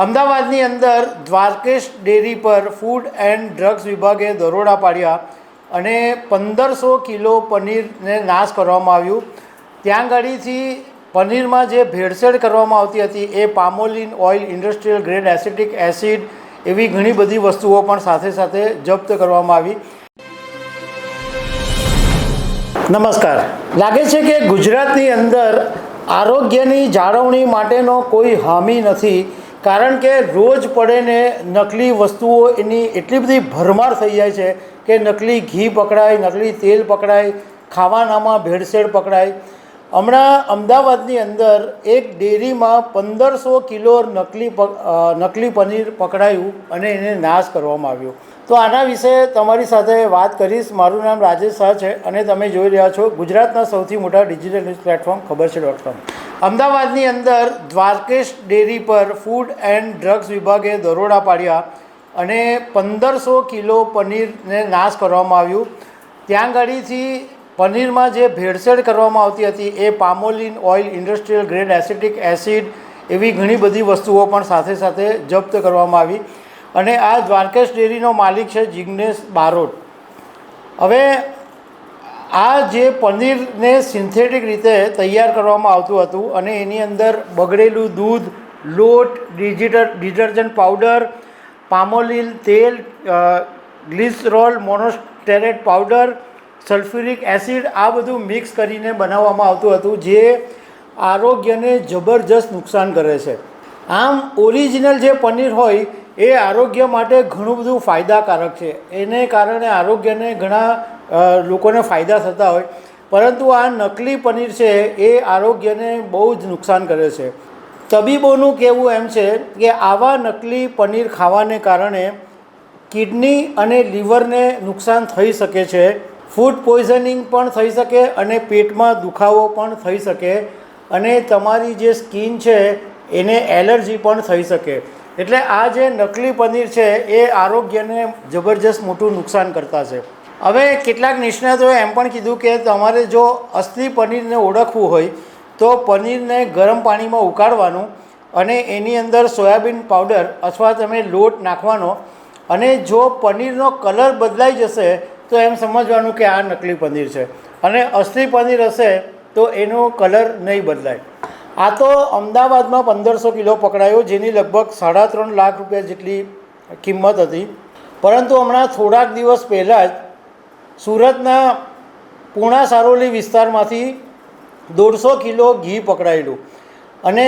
અમદાવાદની અંદર દ્વારકેશ ડેરી પર ફૂડ એન્ડ ડ્રગ્સ વિભાગે દરોડા પાડ્યા અને 1500 કિલો પનીરને નાશ કરવામાં આવ્યું। ત્યાં ગાડીથી પનીરમાં જે ભેળસેળ કરવામાં આવતી હતી એ palmolein oil, industrial grade acetic acid એવી ઘણી બધી વસ્તુઓ પણ સાથે સાથે જપ્ત કરવામાં આવી। નમસ્કાર। લાગે છે કે ગુજરાતની અંદર આરોગ્યની જાળવણી માટેનો કોઈ હામી નથી, કારણ કે રોજ પડે ને નકલી વસ્તુઓ એની એટલી બધી ભરમાર થઈ જાય છે કે નકલી ઘી પકડાય, નકલી તેલ પકડાય, ખાવાનામાં ભેળસેળ પકડાય। હમણાં અમદાવાદની અંદર એક ડેરીમાં 1500 કિલો નકલી પનીર પકડાયું અને એને નાશ કરવામાં આવ્યો। તો આના વિશે તમારી સાથે વાત કરીશ। મારું નામ રાજેશ શાહ છે અને તમે જોઈ રહ્યા છો ગુજરાતના સૌથી મોટા ડિજિટલ ન્યૂઝ પ્લેટફોર્મ ખબરછે.com। અમદાવાદની અંદર દ્વારકેશ ડેરી પર ફૂડ એન્ડ ડ્રગ્સ વિભાગે દરોડા પાડ્યા અને 1500 કિલો પનીરને નાશ કરવામાં આવ્યું। ત્યાં ગાડીથી પનીરમાં જે ભેળસેળ કરવામાં આવતી હતી એ palmolein oil, industrial grade acetic acid એવી ઘણી બધી વસ્તુઓ પણ સાથે સાથે જપ્ત કરવામાં આવી અને આ દ્વારકેશ ડેરીનો માલિક છે જિગ્નેશ બારોટ। હવે આ જે પનીરને સિન્થેટિક રીતે તૈયાર કરવામાં આવતું હતું અને એની અંદર બગડેલું દૂધ, લોટ, ડિટર્જન્ટ પાવડર, પામોલિન તેલ, ગ્લિસરોલ, મોનોસ્ટેરેટ પાવડર, સલ્ફ્યુરિક એસિડ આ બધું મિક્સ કરીને બનાવવામાં આવતું હતું, જે આરોગ્યને જબરજસ્ત નુકસાન કરે છે। આમ ઓરિજિનલ જે પનીર હોય એ આરોગ્ય માટે ઘણું બધું ફાયદાકારક છે, એને કારણે આરોગ્યને ઘણા લોકોને ફાયદા થતા હોય, પરંતુ આ નકલી પનીર છે એ આરોગ્યને બહુ જ નુકસાન કરે છે। તબીબોનું કહેવું એમ છે કે આવા નકલી પનીર ખાવાને કારણે કિડની અને લીવરને નુકસાન થઈ શકે છે, ફૂડ પોઈઝનિંગ પણ થઈ શકે અને પેટમાં દુખાવો પણ થઈ શકે અને તમારી જે સ્કિન છે એને એલર્જી પણ થઈ શકે। એટલે આ જે નકલી પનીર છે એ આરોગ્યને જબરજસ્ત મોટું નુકસાન કરતા છે। હવે કેટલાક નિષ્ણાતોએ એમ પણ કીધું કે તમારે જો અસલી પનીરને ઓળખવું હોય તો પનીરને ગરમ પાણીમાં ઉકાળવાનું અને એની અંદર સોયાબીન પાવડર અથવા તમે લોટ નાખવાનો અને જો પનીરનો કલર બદલાઈ જશે તો એમ સમજવાનું કે આ નકલી પનીર છે અને અસલી પનીર હશે તો એનો કલર નહીં બદલાય। આ તો અમદાવાદમાં 1500 કિલો પકડાયો, જેની લગભગ 3.5 લાખ રૂપિયા જેટલી કિંમત હતી, પરંતુ હમણાં થોડાક દિવસ પહેલાં જ સુરતના પૂણા સારોલી વિસ્તારમાંથી 150 કિલો ઘી પકડાયેલું અને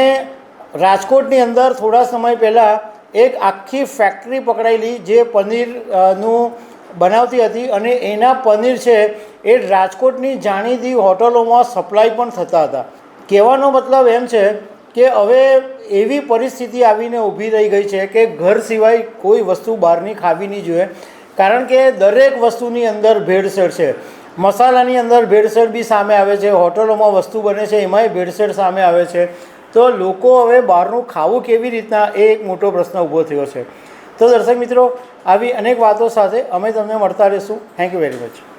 રાજકોટની અંદર થોડા સમય પહેલાં એક આખી ફેક્ટરી પકડાયેલી જે પનીરનું બનાવતી હતી અને એના પનીર છે એ રાજકોટની જાણીતી હોટલોમાં સપ્લાય પણ થતા હતા। કહેવાનો મતલબ એમ છે કે હવે એવી પરિસ્થિતિ આવીને ઊભી રહી ગઈ છે કે ઘર સિવાય કોઈ વસ્તુ બહારની ખાવી નહીં જોઈએ, કારણ કે દરેક વસ્તુની અંદર ભેળસેળ છે। મસાલાની અંદર ભેળસેળ બી સામે આવે છે, હોટલોમાં વસ્તુ બને છે એમાંય ભેળસેળ સામે આવે છે। તો લોકો હવે બહારનું ખાવું કેવી રીતના એ એક મોટો પ્રશ્ન ઊભો થયો છે। તો દર્શક મિત્રો, આવી અનેક વાતો સાથે અમે તમને મળતા રહીશું। Thank you very much.